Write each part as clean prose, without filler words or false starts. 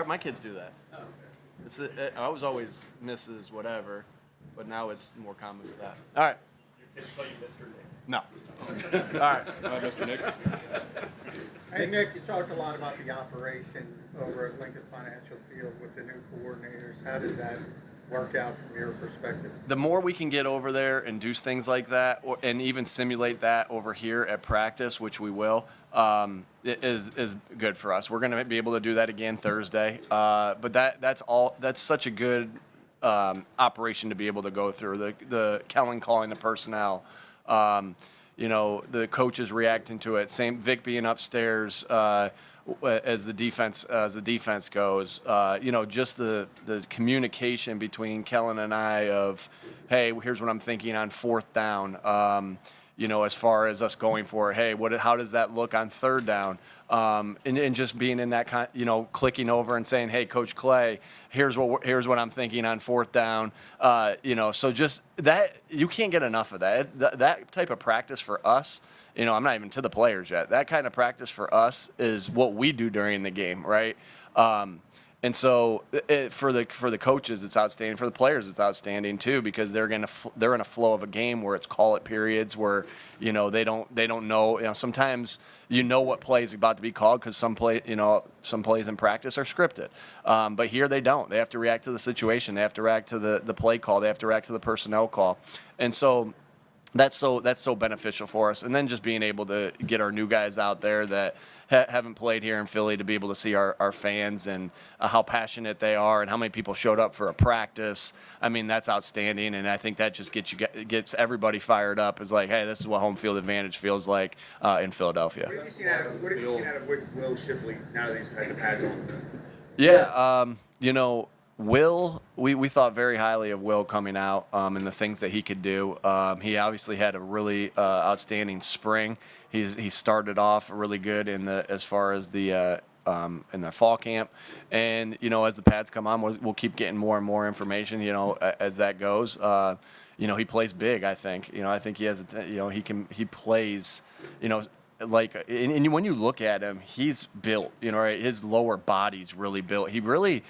My kids do that. I was always Mrs. whatever, but now it's more common for that. All right. Your kids call you Mr. Nick? No. All right. Mr. Nick. Hey, Nick, you talked a lot about the operation over at Lincoln Financial Field with the new coordinators. How did that work out from your perspective? The more we can get over there and do things like that, and even simulate that over here at practice, which we will, is good for us. We're going to be able to do that again Thursday. But that's such a good operation to be able to go through. The Kellen calling the personnel. The coaches reacting to it. Same Vic being upstairs as the defense goes. Just the communication between Kellen and I of, hey, here's what I'm thinking on fourth down. As far as us going for it, hey, how does that look on third down? And just being in that clicking over and saying, hey, Coach Clay, here's what I'm thinking on fourth down. So just that, you can't get enough of that. That type of practice for us, I'm not even to the players yet. That kind of practice for us is what we do during the game, right? And so for the coaches, it's outstanding. For the players, it's outstanding too, because they're in a flow of a game where it's call it periods where they don't know. Sometimes what play is about to be called because some plays in practice are scripted, but here they don't. They have to react to the situation. They have to react to the play call. They have to react to the personnel call, and so. That's so beneficial for us. And then just being able to get our new guys out there that haven't played here in Philly to be able to see our fans and how passionate they are and how many people showed up for a practice. I mean, that's outstanding. And I think that just gets everybody fired up. It's like, hey, this is what home field advantage feels like in Philadelphia. What have you seen out of Will Shipley now that he's had the pads on? Yeah, Will, we thought very highly of Will coming out and the things that he could do. He obviously had a really outstanding spring. He started off really good in the fall camp, and as the pads come on, we'll keep getting more and more information. As that goes. He plays big. I think. I think he has. He plays. Like, and when you look at him, he's built. Right? His lower body's really built. He really.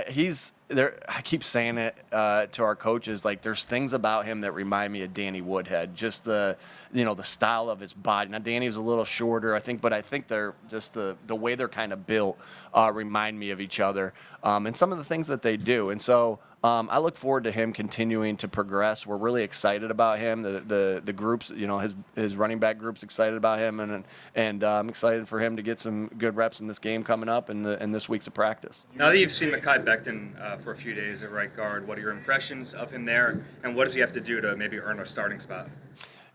He's there. I keep saying it to our coaches. Like, there's things about him that remind me of Danny Woodhead. Just the style of his body. Now, Danny was a little shorter, I think, but I think they're just the way they're kind of built remind me of each other, and some of the things that they do. And so I look forward to him continuing to progress. We're really excited about him. The groups, his running back group's excited about him, and I'm excited for him to get some good reps in this game coming up and this week's of practice. Now that you've seen Mekhi Becton for a few days at right guard, what are your impressions of him there, and what does he have to do to maybe earn a starting spot?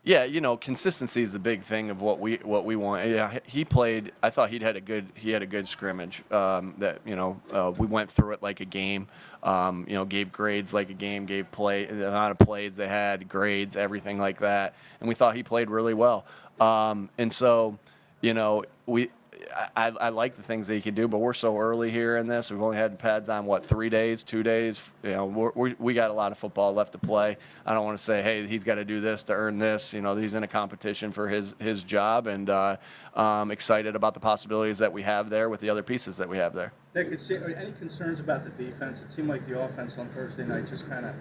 Yeah, consistency is the big thing of what we want. Yeah, he played. I thought he had a good scrimmage. We went through it like a game. Gave grades like a game. Gave the amount of plays they had, grades, everything like that. And we thought he played really well. And so, I like the things that he can do, but we're so early here in this. We've only had pads on 3 days, 2 days. We got a lot of football left to play. I don't want to say, hey, he's got to do this to earn this. He's in a competition for his job, and I'm excited about the possibilities that we have there with the other pieces that we have there. Nick, any concerns about the defense? It seemed like the offense on Thursday night just kind of,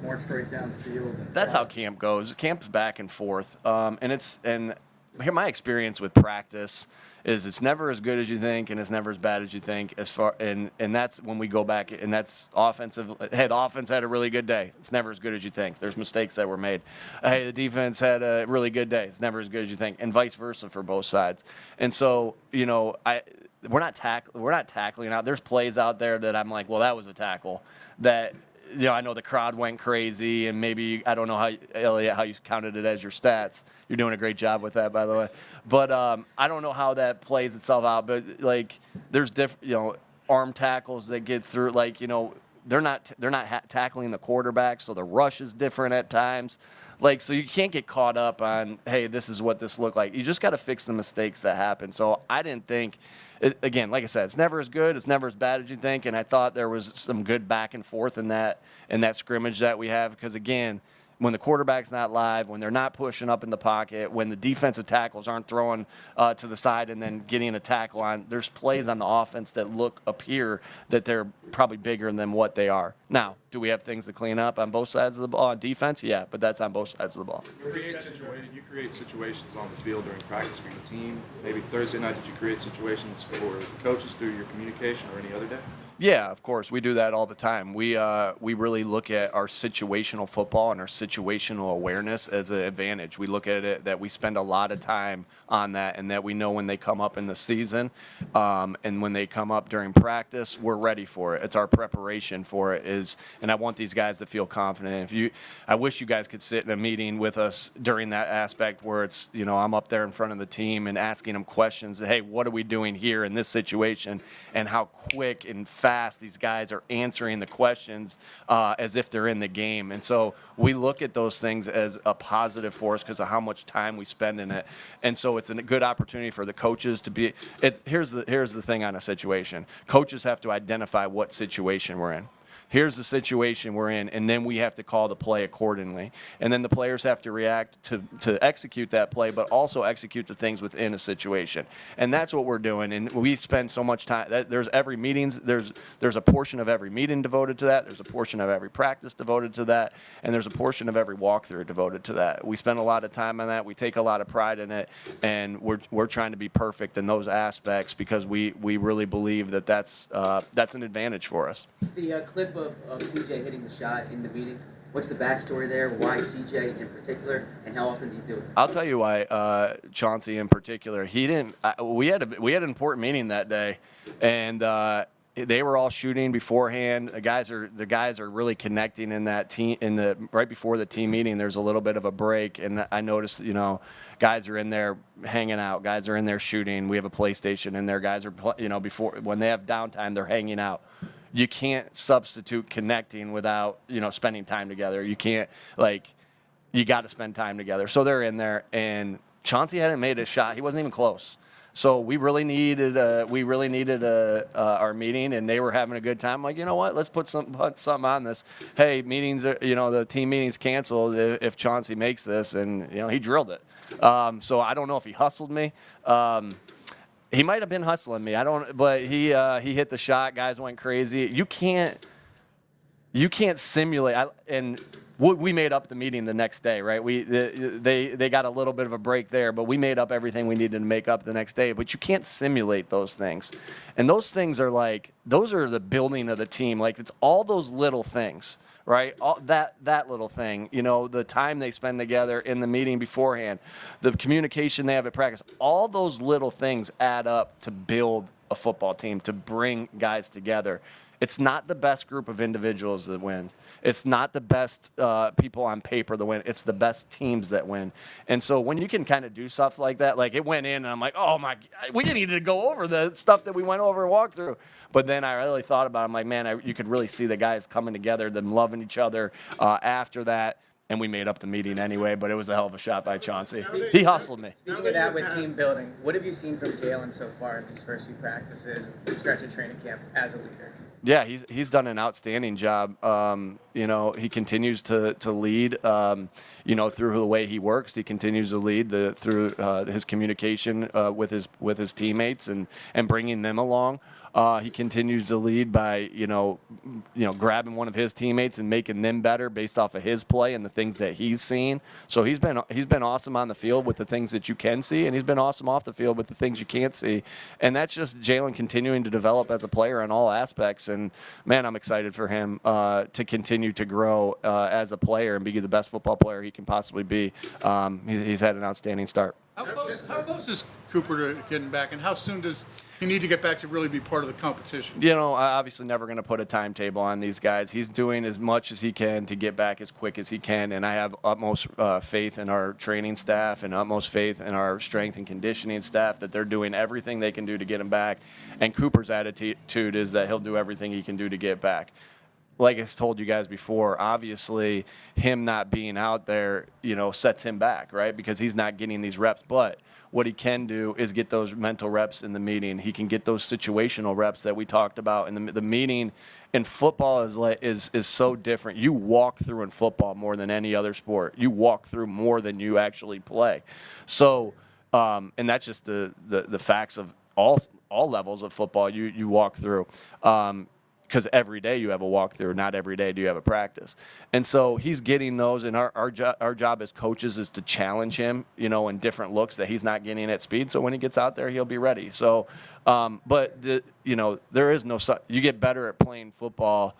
more straight down the field. That's how camp goes. Camp's back and forth, and here my experience with practice is it's never as good as you think and it's never as bad as you think and that's when we go back, and that's offensive. Hey, the offense had a really good day. It's never as good as you think. There's mistakes that were made. Hey, the defense had a really good day. It's never as good as you think, and vice versa for both sides. And so, we're not tackling out. There's plays out there that I'm like, well, that was a tackle that I know the crowd went crazy, and maybe I don't know how, Elliot, how you counted it as your stats. You're doing a great job with that, by the way. But I don't know how that plays itself out. But there's different, arm tackles that get through. They're not tackling the quarterback, so the rush is different at times. So you can't get caught up on, hey, this is what this looked like. You just got to fix the mistakes that happen. So I didn't think. Again, like I said, it's never as good, it's never as bad as you think, and I thought there was some good back and forth in that scrimmage that we have, because again, when the quarterback's not live, when they're not pushing up in the pocket, when the defensive tackles aren't throwing to the side and then getting a tackle on, there's plays on the offense that appear that they're probably bigger than what they are. Now, do we have things to clean up on both sides of the ball on defense? Yeah, but that's on both sides of the ball. You create situations on the field during practice for your team. Maybe Thursday night, did you create situations for the coaches through your communication or any other day? Yeah, of course. We do that all the time. We really look at our situational football and our situational awareness as an advantage. We look at it that we spend a lot of time on that, and that we know when they come up in the season and when they come up during practice, we're ready for it. It's our preparation for it. And I want these guys to feel confident. I wish you guys could sit in a meeting with us during that aspect where it's, I'm up there in front of the team and asking them questions. Hey, what are we doing here in this situation? And how quick and fast these guys are answering the questions as if they're in the game. And so we look at those things as a positive for us because of how much time we spend in it. And so it's a good opportunity for the coaches to be. Here's the thing on a situation. Coaches have to identify what situation we're in. Here's the situation we're in, and then we have to call the play accordingly. And then the players have to react to execute that play, but also execute the things within a situation. And that's what we're doing. And we spend so much time. There's a portion of every meeting devoted to that. There's a portion of every practice devoted to that, and there's a portion of every walkthrough devoted to that. We spend a lot of time on that. We take a lot of pride in it, and we're trying to be perfect in those aspects because we really believe that that's an advantage for us. The clip of CJ hitting the shot in the meeting, what's the backstory there? Why CJ in particular, and how often do you do it? I'll tell you why Chauncey in particular. He didn't. We had an important meeting that day, and they were all shooting beforehand. The guys are really connecting in that team. Right before the team meeting, there's a little bit of a break, and I noticed guys are in there hanging out. Guys are in there shooting. We have a PlayStation in there. Guys are before when they have downtime, they're hanging out. You can't substitute connecting without, spending time together. You can't, you got to spend time together. So they're in there, and Chauncey hadn't made a shot. He wasn't even close. So we really needed our meeting, and they were having a good time. I'm like, you know what? Let's put something on this. Hey, meetings are, the team meeting's canceled if Chauncey makes this, and he drilled it. So I don't know if he hustled me. He might have been hustling me. But he hit the shot. Guys went crazy. You can't simulate. And we made up the meeting the next day, right? They got a little bit of a break there, but we made up everything we needed to make up the next day. But you can't simulate those things, and those things are those are the building of the team. It's all those little things. Right, that little thing, the time they spend together in the meeting beforehand, the communication they have at practice, all those little things add up to build a football team, to bring guys together. It's not the best group of individuals that win. It's not the best people on paper that win. It's the best teams that win. And so when you can kind of do stuff like that, it went in, and I'm like, oh, my God, we needed to go over the stuff that we went over and walked through. But then I really thought about it. I'm like, man, you could really see the guys coming together, them loving each other after that. And we made up the meeting anyway, but it was a hell of a shot by Chauncey. He hustled me. Speaking of that with team building, what have you seen from Jaylen so far in these first few practices, the stretch of training camp as a leader? Yeah, he's done an outstanding job. He continues to lead, through the way he works. He continues to lead through his communication with his teammates and bringing them along. He continues to lead by, grabbing one of his teammates and making them better based off of his play and the things that he's seen. So he's been awesome on the field with the things that you can see, and he's been awesome off the field with the things you can't see. And that's just Jaylen continuing to develop as a player in all aspects. And man, I'm excited for him to continue to grow as a player and be the best football player he can possibly be. He's had an outstanding start. How close is Cooper to getting back, and how soon does he need to get back to really be part of the competition? I'm obviously never going to put a timetable on these guys. He's doing as much as he can to get back as quick as he can, and I have utmost faith in our training staff and utmost faith in our strength and conditioning staff that they're doing everything they can do to get him back. And Cooper's attitude is that he'll do everything he can do to get back. like I told you guys before, obviously him not being out there, sets him back, right? Because he's not getting these reps. But what he can do is get those mental reps in the meeting. He can get those situational reps that we talked about. And the meeting in football is so different. You walk through in football more than any other sport. You walk through more than you actually play. So, and that's just the facts of all levels of football you walk through. Because every day you have a walkthrough, not every day do you have a practice. And so he's getting those, and our job as coaches is to challenge him, in different looks that he's not getting at speed. So when he gets out there, he'll be ready. So, there is no – you get better at playing football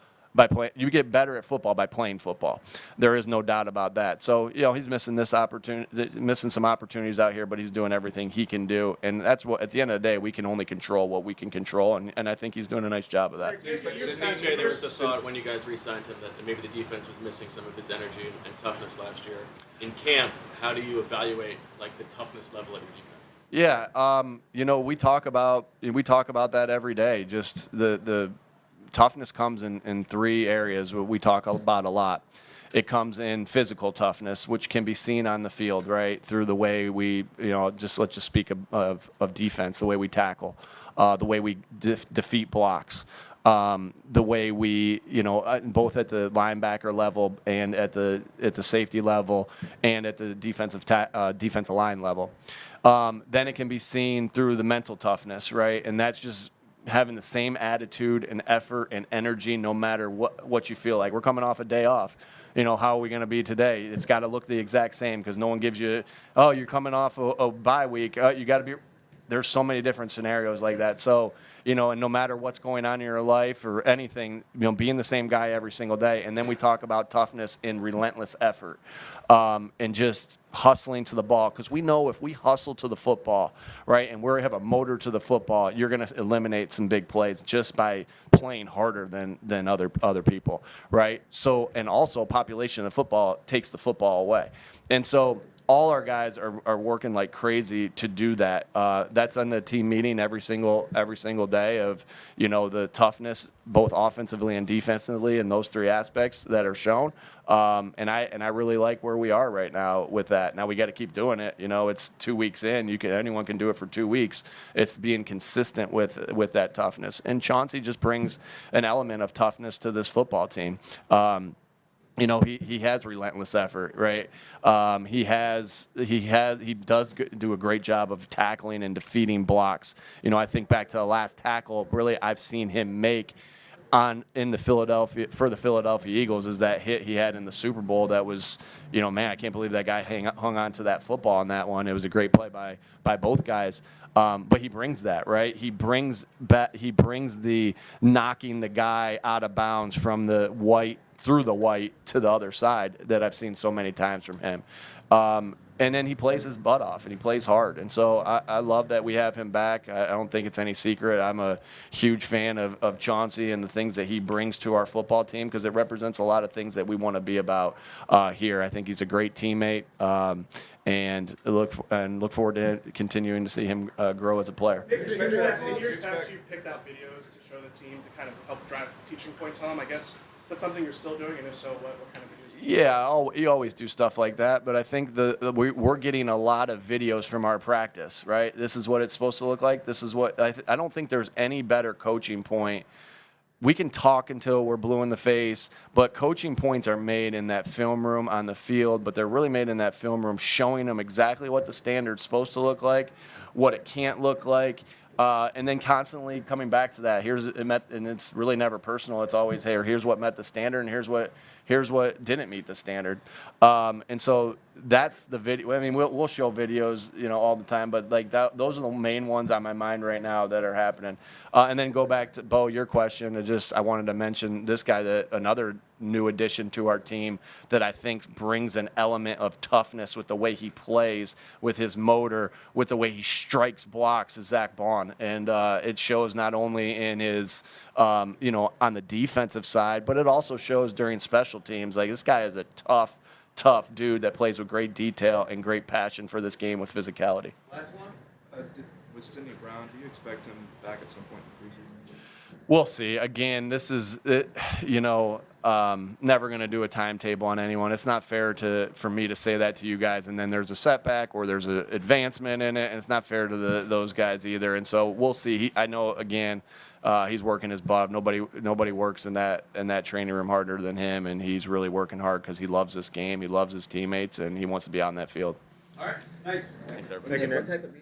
you get better at football by playing football. There is no doubt about that. So, he's missing missing some opportunities out here, but he's doing everything he can do. And that's what, at the end of the day, we can only control what we can control. And I think he's doing a nice job of that. CJ, there was a thought when you guys re-signed him that maybe the defense was missing some of his energy and toughness last year. In camp, how do you evaluate the toughness level of your defense? Yeah, we talk about that every day. Just the toughness comes in three areas we talk about a lot. It comes in physical toughness, which can be seen on the field, right, through the way we, let's just speak of defense, the way we tackle, the way we defeat blocks, the way we, both at the linebacker level and at the safety level and at the defensive line level. Then it can be seen through the mental toughness, right, and that's just having the same attitude and effort and energy no matter what you feel like. We're coming off a day off. How are we going to be today? It's got to look the exact same because no one gives you, you're coming off a bye week. You got to be. There's so many different scenarios like that. So, and no matter what's going on in your life or anything, being the same guy every single day. And then we talk about toughness and relentless effort and just hustling to the ball. Because we know if we hustle to the football, right, and we have a motor to the football, you're going to eliminate some big plays just by playing harder than other people, right? So, and also population of football takes the football away. And so all our guys are working like crazy to do that. That's on the team meeting every single day of, the toughness, both offensively and defensively, and those three aspects that are shown. And I really like where we are right now with that. Now we got to keep doing it. It's 2 weeks in. Anyone can do it for 2 weeks. It's being consistent with that toughness. And Chauncey just brings an element of toughness to this football team. He has relentless effort, right? He does do a great job of tackling and defeating blocks. I think back to the last tackle, really I've seen him make for the Philadelphia Eagles is that hit he had in the Super Bowl that was, man, I can't believe that guy hung on to that football on that one. It was a great play by both guys. But he brings that, right? He brings the knocking the guy out of bounds from the white through the white to the other side that I've seen so many times from him. And then he plays his butt off, and he plays hard. And so I love that we have him back. I don't think it's any secret. I'm a huge fan of Chauncey and the things that he brings to our football team because it represents a lot of things that we want to be about here. I think he's a great teammate, and look forward to continuing to see him grow as a player. Nick, in years past, you've picked out videos to show the team to kind of help drive teaching points home, I guess. Is that something you're still doing, and if so, what kind of videos? Yeah, you always do stuff like that, but I think we're getting a lot of videos from our practice, right? This is what it's supposed to look like. This is what I don't think there's any better coaching point. We can talk until we're blue in the face, but coaching points are made in that film room on the field, but they're really made in that film room showing them exactly what the standard's supposed to look like, what it can't look like, and then constantly coming back to that. And it's really never personal. It's always, hey, here's what met the standard, and here's what didn't meet the standard. And so that's the video. I mean, we'll show videos, all the time, but those are the main ones on my mind right now that are happening. And then go back to Bo, your question. I wanted to mention this guy, another new addition to our team that I think brings an element of toughness with the way he plays, with his motor, with the way he strikes blocks, is Zach Bond. And it shows not only in his, on the defensive side, but it also shows during special teams. This guy is a tough dude that plays with great detail and great passion for this game with physicality. Last one. With Sidney Brown, do you expect him back at some point in the preseason? We'll see. Again, this is, Never going to do a timetable on anyone. It's not fair for me to say that to you guys, and then there's a setback or there's an advancement in it, and it's not fair to those guys either. And so we'll see. I know, again, he's working his butt. Nobody works in that training room harder than him, and he's really working hard because he loves this game. He loves his teammates, and he wants to be out in that field. All right, thanks. Thanks, everybody. What type of